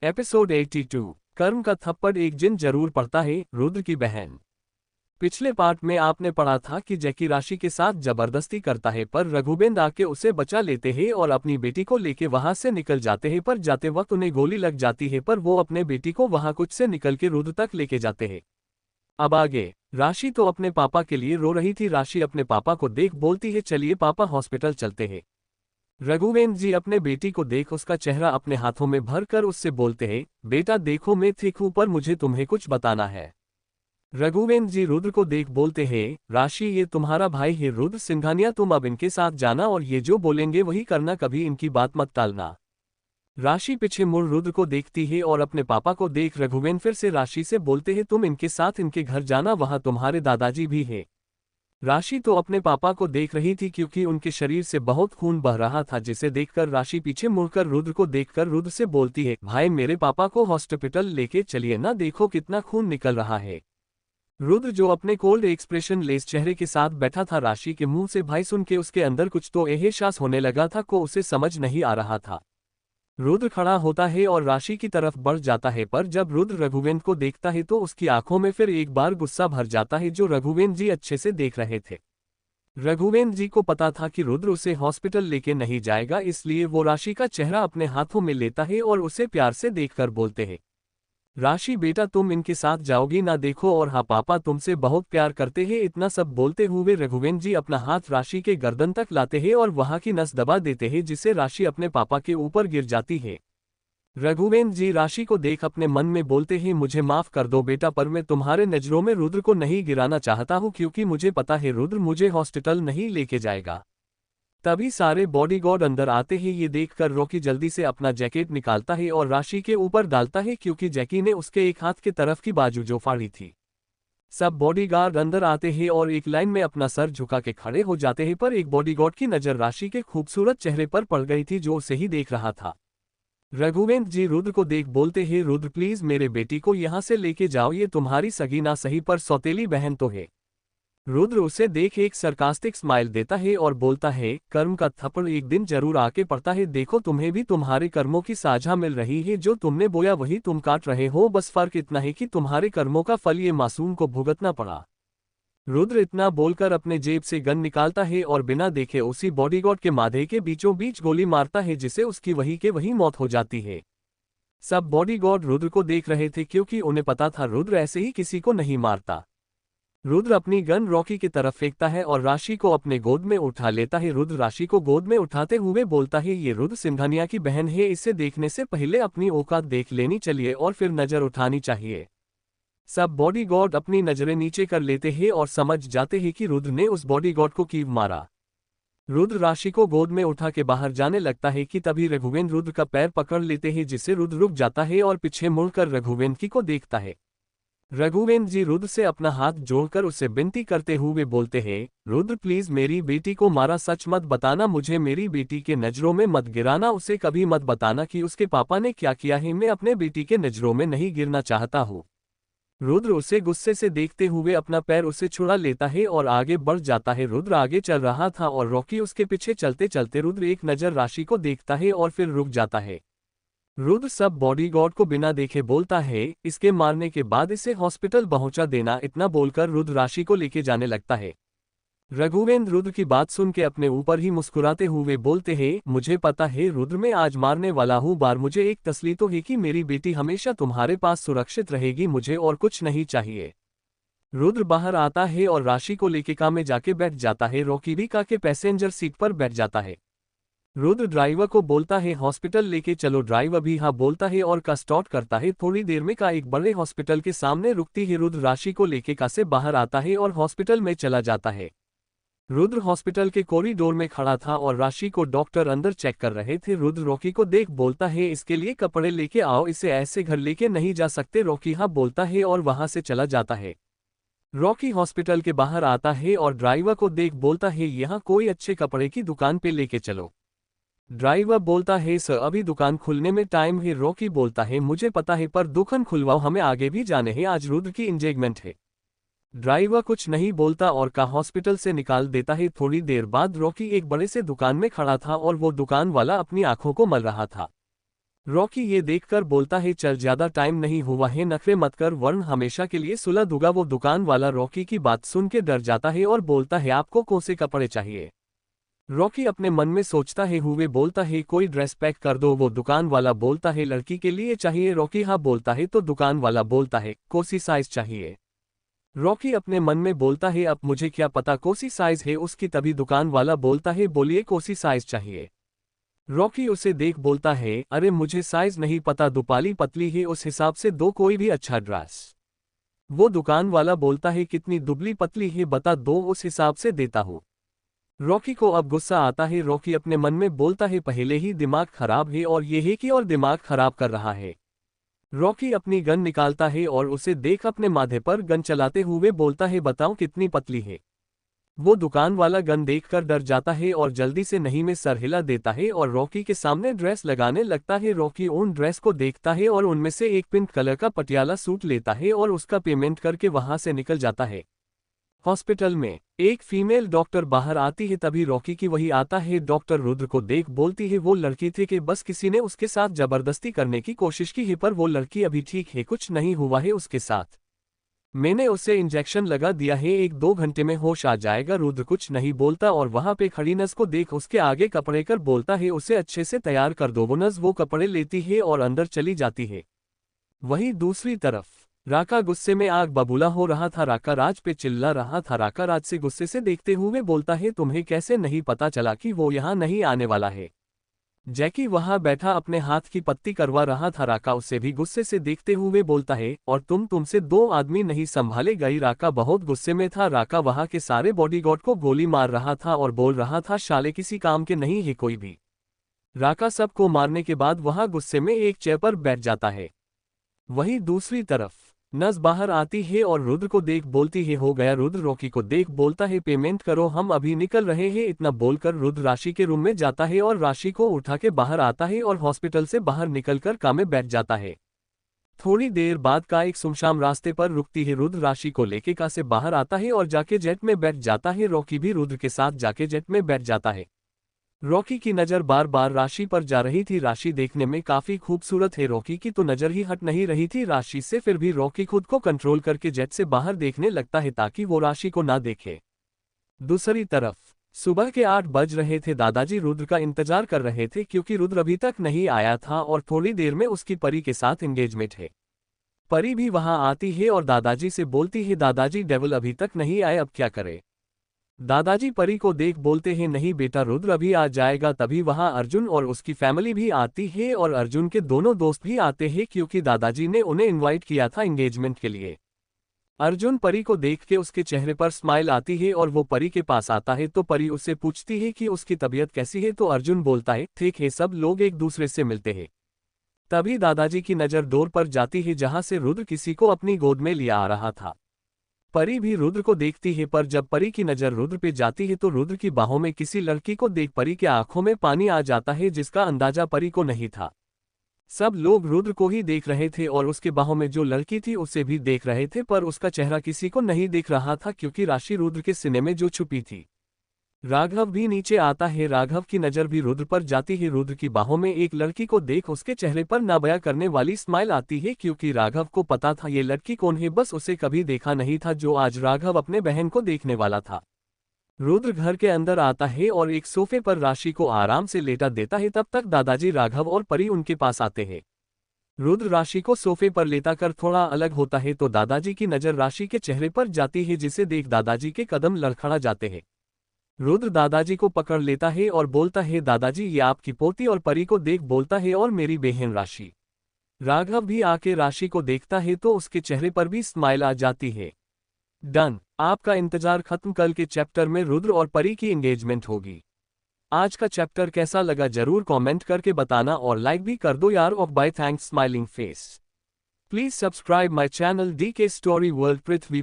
Episode 82। कर्म का थप्पड़ एक जिन जरूर पड़ता है, रुद्र की बहन। पिछले पार्ट में आपने पढ़ा था कि जैकी राशि के साथ जबरदस्ती करता है पर रघुवेंद्र आके उसे बचा लेते हैं और अपनी बेटी को लेके वहां से निकल जाते हैं, पर जाते वक्त उन्हें गोली लग जाती है पर वो अपने बेटी को वहां कुछ से निकल के रुद्र तक लेके जाते हैं। अब आगे राशि तो अपने पापा के लिए रो रही थी। राशि अपने पापा को देख बोलती है, चलिए पापा हॉस्पिटल चलते हैं। रघुवेंद्र जी अपने बेटी को देख उसका चेहरा अपने हाथों में भरकर उससे बोलते हैं, बेटा देखो मैं ठीक हूं पर मुझे तुम्हें कुछ बताना है। रघुवेंद्र जी रुद्र को देख बोलते हैं, राशि ये तुम्हारा भाई है रुद्र सिंघानिया, तुम अब इनके साथ जाना और ये जो बोलेंगे वही करना, कभी इनकी बात मत टालना। राशि पीछे मुड़ रुद्र को देखती है और अपने पापा को देख रघुवेंद्र फिर से राशि से बोलते हैं, तुम इनके साथ इनके घर जाना, वहां तुम्हारे दादाजी भी है। राशि तो अपने पापा को देख रही थी क्योंकि उनके शरीर से बहुत खून बह रहा था, जिसे देखकर राशि पीछे मुड़कर रुद्र को देखकर रुद्र से बोलती है, भाई मेरे पापा को हॉस्पिटल लेके चलिए ना, देखो कितना खून निकल रहा है। रुद्र जो अपने कोल्ड एक्सप्रेशन लेस चेहरे के साथ बैठा था, राशि के मुंह से भाई सुन के उसके अंदर कुछ तो एहसास होने लगा था को उसे समझ नहीं आ रहा था। रुद्र खड़ा होता है और राशि की तरफ बढ़ जाता है, पर जब रुद्र रघुवेंद्र को देखता है तो उसकी आंखों में फिर एक बार गुस्सा भर जाता है जो रघुवेंद्र जी अच्छे से देख रहे थे। रघुवेंद्र जी को पता था कि रुद्र उसे हॉस्पिटल लेके नहीं जाएगा, इसलिए वो राशि का चेहरा अपने हाथों में लेता है और उसे प्यार से देखकर बोलते हैं, राशि बेटा तुम इनके साथ जाओगी ना, देखो और हाँ पापा तुमसे बहुत प्यार करते हैं। इतना सब बोलते हुए रघुवेंद्र जी अपना हाथ राशि के गर्दन तक लाते हैं और वहां की नस दबा देते हैं, जिससे राशि अपने पापा के ऊपर गिर जाती है। रघुवेंद्र जी राशि को देख अपने मन में बोलते हैं, मुझे माफ कर दो बेटा, पर मैं तुम्हारे नजरों में रुद्र को नहीं गिराना चाहता हूँ क्योंकि मुझे पता है रुद्र मुझे हॉस्पिटल नहीं लेके जाएगा। तभी सारे बॉडीगार्ड अंदर आते हैं। ये देखकर रॉकी जल्दी से अपना जैकेट निकालता है और राशि के ऊपर डालता है क्योंकि जैकी ने उसके एक हाथ के तरफ की बाजू जो फाड़ी थी। सब बॉडीगार्ड अंदर आते हैं और एक लाइन में अपना सर झुका के खड़े हो जाते हैं, पर एक बॉडीगार्ड की नजर राशि के खूबसूरत चेहरे पर पड़ गई थी जो उसे ही देख रहा था। रघुवेंद्र जी रुद्र को देख बोलते हैं, रुद्र प्लीज मेरे बेटी को यहाँ से लेके जाओ, ये तुम्हारी सगी ना सही पर सौतेली बहन तो है। रुद्र उसे देख एक सरकास्टिक स्माइल देता है और बोलता है, कर्म का थप्पड़ एक दिन जरूर आके पड़ता है, देखो तुम्हें भी तुम्हारे कर्मों की साझा मिल रही है, जो तुमने बोया वही तुम काट रहे हो, बस फर्क इतना है कि तुम्हारे कर्मों का फल ये मासूम को भुगतना पड़ा। रुद्र इतना बोलकर अपने जेब से गन निकालता है और बिना देखे उसी बॉडीगार्ड के माथे के बीचों बीच गोली मारता है, जिससे उसकी वही के वही मौत हो जाती है। सब बॉडीगार्ड रुद्र को देख रहे थे क्योंकि उन्हें पता था रुद्र ऐसे ही किसी को नहीं मारता। रुद्र अपनी गन रॉकी की तरफ फेंकता है और राशि को अपने गोद में उठा लेता है। रुद्र राशि को गोद में उठाते हुए बोलता है, ये रुद्र सिंघानिया की बहन है, इसे देखने से पहले अपनी औकात देख लेनी चाहिए और फिर नजर उठानी चाहिए। सब बॉडीगार्ड अपनी नजरें नीचे कर लेते हैं और समझ जाते हैं कि रुद्र ने उस बॉडीगार्ड को कीव मारा। रुद्र राशि को गोद में उठा के बाहर जाने लगता है कि तभी रघुवेंद्र रुद्र का पैर पकड़ लेते हैं, जिससे रुद्र रुक जाता है और पीछे मुड़कर रघुवेंद्र की को देखता है। रघुवेंद्र जी रुद्र से अपना हाथ जोड़कर उसे विनती करते हुए बोलते हैं, रुद्र प्लीज मेरी बेटी को मारा सच मत बताना, मुझे मेरी बेटी के नजरों में मत गिराना, उसे कभी मत बताना कि उसके पापा ने क्या किया है, मैं अपने बेटी के नजरों में नहीं गिरना चाहता हूँ। रुद्र उसे गुस्से से देखते हुए अपना पैर उसे छुड़ा लेता है और आगे बढ़ जाता है। रुद्र आगे चल रहा था और रॉकी उसके पीछे चलते चलते रुद्र एक नजर राशि को देखता है और फिर रुक जाता है। रुद्र सब बॉडीगार्ड को बिना देखे बोलता है, इसके मारने के बाद इसे हॉस्पिटल पहुंचा देना। इतना बोलकर रुद्र राशि को लेके जाने लगता है। रघुवेंद्र रुद्र की बात सुन के अपने ऊपर ही मुस्कुराते हुए बोलते हैं, मुझे पता है रुद्र मैं आज मारने वाला हूँ, बार मुझे एक तसल्ली तो है कि मेरी बेटी हमेशा तुम्हारे पास सुरक्षित रहेगी, मुझे और कुछ नहीं चाहिए। रुद्र बाहर आता है और राशि को लेके कार में जाके बैठ जाता है। रॉकी भी कार के पैसेंजर सीट पर बैठ जाता है। रुद्र ड्राइवर को बोलता है, हॉस्पिटल लेके चलो। ड्राइवर भी हाँ बोलता है और कार स्टार्ट करता है। थोड़ी देर में कार एक बड़े हॉस्पिटल के सामने रुकती है। रुद्र राशि को लेके कार से बाहर आता है और हॉस्पिटल में चला जाता है। रुद्र हॉस्पिटल के कॉरिडोर में खड़ा था और राशि को डॉक्टर अंदर चेक कर रहे थे। रुद्र रॉकी को देख बोलता है, इसके लिए कपड़े लेके आओ, इसे ऐसे घर लेके नहीं जा सकते। रॉकी हाँ बोलता है और वहां से चला जाता है। रॉकी हॉस्पिटल के बाहर आता है और ड्राइवर को देख बोलता है, यहाँ कोई अच्छे कपड़े की दुकान पे लेके चलो। ड्राइवर बोलता है, सर अभी दुकान खुलने में टाइम है। रॉकी बोलता है, मुझे पता है पर दुकान खुलवाओ, हमें आगे भी जाने हैं, आज रुद्र की एंगेजमेंट है। ड्राइवर कुछ नहीं बोलता और कार हॉस्पिटल से निकाल देता है। थोड़ी देर बाद रॉकी एक बड़े से दुकान में खड़ा था और वो दुकान वाला अपनी आंखों को मल रहा था। रॉकी ये देखकर बोलता है चल ज्यादा टाइम नहीं हुआ है, नखरे मत कर वरन हमेशा के लिए सुलह दूंगा। वो दुकान वाला रॉकी की बात सुन के डर जाता है और बोलता है आपको कौन से कपड़े चाहिए। रॉकी अपने मन में सोचता है हुए बोलता है कोई ड्रेस पैक कर दो। वो दुकान वाला बोलता है लड़की के लिए चाहिए। रॉकी हाँ बोलता है तो दुकान वाला बोलता है कौन-सी साइज चाहिए। रॉकी अपने मन में बोलता है अब मुझे क्या पता कौन-सी साइज है उसकी। तभी दुकान वाला बोलता है बोलिए कौन-सी साइज चाहिए। रॉकी उसे देख बोलता है अरे मुझे साइज नहीं पता, दुपाली पतली है उस हिसाब से दो कोई भी अच्छा ड्रेस। वो दुकान वाला बोलता है कितनी दुबली पतली है बता दो उस हिसाब से देता हूँ। रॉकी को अब गुस्सा आता है। रॉकी अपने मन में बोलता है पहले ही दिमाग खराब है और ये है कि और दिमाग खराब कर रहा है। रॉकी अपनी गन निकालता है और उसे देख अपने माथे पर गन चलाते हुए बोलता है बताओ कितनी पतली है। वो दुकान वाला गन देखकर डर जाता है और जल्दी से नहीं में सर हिला देता है और रॉकी के सामने ड्रेस लगाने लगता है। रॉकी उन ड्रेस को देखता है और उनमें से एक पिंक कलर का पटियाला सूट लेता है और उसका पेमेंट करके वहां से निकल जाता है। हॉस्पिटल में एक फीमेल डॉक्टर बाहर आती है, तभी रॉकी की वही आता है। डॉक्टर रुद्र को देख बोलती है वो लड़की थी कि बस किसी ने उसके साथ जबरदस्ती करने की कोशिश की है, पर वो लड़की अभी ठीक है, कुछ नहीं हुआ है उसके साथ। मैंने उसे इंजेक्शन लगा दिया है, 1-2 घंटे में होश आ जाएगा। रुद्र कुछ नहीं बोलता और वहां पे खड़ी नर्स को देख उसके आगे कपड़े कर बोलता है उसे अच्छे से तैयार कर दो। वो नर्स वो कपड़े लेती है और अंदर चली जाती है। वहीं दूसरी तरफ राका गुस्से में आग बबूला हो रहा था। राका राज पे चिल्ला रहा था। राका राज से गुस्से से देखते हुए बोलता है तुम्हें कैसे नहीं पता चला कि वो यहाँ नहीं आने वाला है। जैकी वहां बैठा अपने हाथ की पट्टी करवा रहा था। राका उसे भी गुस्से से देखते हुए बोलता है और तुमसे 2 आदमी नहीं संभाले गई। राका बहुत गुस्से में था। राका वहां के सारे बॉडीगार्ड को गोली मार रहा था और बोल रहा था शाले किसी काम के नहीं है कोई भी। राका सबको मारने के बाद वहां गुस्से में एक चेयर पर बैठ जाता है। वहीं दूसरी तरफ नस बाहर आती है और रुद्र को देख बोलती है हो गया। रुद्र रॉकी को देख बोलता है पेमेंट करो हम अभी निकल रहे हैं। इतना बोलकर रुद्र राशि के रूम में जाता है और राशि को उठा के बाहर आता है और हॉस्पिटल से बाहर निकलकर कार में बैठ जाता है। थोड़ी देर बाद कार एक सुनसान रास्ते पर रुकती है। रुद्र राशि को लेके कार से बाहर आता है और जाके जेट में बैठ जाता है। रॉकी भी रुद्र के साथ जाके जेट में बैठ जाता है। रॉकी की नज़र बार बार राशि पर जा रही थी। राशि देखने में काफी खूबसूरत है। रॉकी की तो नज़र ही हट नहीं रही थी राशि से, फिर भी रॉकी खुद को कंट्रोल करके जेट से बाहर देखने लगता है ताकि वो राशि को ना देखे। दूसरी तरफ सुबह के 8 बज रहे थे। दादाजी रुद्र का इंतजार कर रहे थे क्योंकि रुद्र अभी तक नहीं आया था और थोड़ी देर में उसकी परी के साथ एंगेजमेंट है। परी भी वहां आती है और दादाजी से बोलती है दादाजी डेविल अभी तक नहीं आए, अब क्या करे। दादाजी परी को देख बोलते हैं नहीं बेटा रुद्र अभी आ जाएगा। तभी वहां अर्जुन और उसकी फैमिली भी आती है और अर्जुन के दोनों दोस्त भी आते हैं क्योंकि दादाजी ने उन्हें इनवाइट किया था एंगेजमेंट के लिए। अर्जुन परी को देख के उसके चेहरे पर स्माइल आती है और वो परी के पास आता है तो परी उससे पूछती है कि उसकी तबीयत कैसी है तो अर्जुन बोलता है ठीक है, सब लोग एक दूसरे से मिलते हैं। तभी दादाजी की नज़र डोर पर जाती है जहां से रुद्र किसी को अपनी गोद में लिया आ रहा था। परी भी रुद्र को देखती है, पर जब परी की नज़र रुद्र पे जाती है तो रुद्र की बाहों में किसी लड़की को देख परी के आंखों में पानी आ जाता है जिसका अंदाजा परी को नहीं था। सब लोग रुद्र को ही देख रहे थे और उसके बाहों में जो लड़की थी उसे भी देख रहे थे, पर उसका चेहरा किसी को नहीं दिख रहा था क्योंकि राशि रुद्र के सीने में जो छुपी थी। राघव भी नीचे आता है। राघव की नज़र भी रुद्र पर जाती है। रुद्र की बाहों में एक लड़की को देख उसके चेहरे पर नाबया करने वाली स्माइल आती है क्योंकि राघव को पता था ये लड़की कौन है, बस उसे कभी देखा नहीं था जो आज राघव अपने बहन को देखने वाला था। रुद्र घर के अंदर आता है और एक सोफे पर राशि को आराम से लेटा देता है। तब तक दादाजी राघव और परी उनके पास आते हैं। रुद्र राशि को सोफे पर लेटा कर थोड़ा अलग होता है तो दादाजी की नज़र राशि के चेहरे पर जाती है जिसे देख दादाजी के कदम लड़खड़ा जाते हैं। रुद्र दादाजी को पकड़ लेता है और बोलता है दादाजी ये आपकी पोती, और परी को देख बोलता है और मेरी बहन राशि। राघव भी आके राशि को देखता है तो उसके चेहरे पर भी स्माइल आ जाती है। डन, आपका इंतजार खत्म। कल के चैप्टर में रुद्र और परी की एंगेजमेंट होगी। आज का चैप्टर कैसा लगा जरूर कमेंट करके बताना और लाइक भी कर दो यार। Of by thanks smiling face. Please subscribe my channel DK story world Prithvi.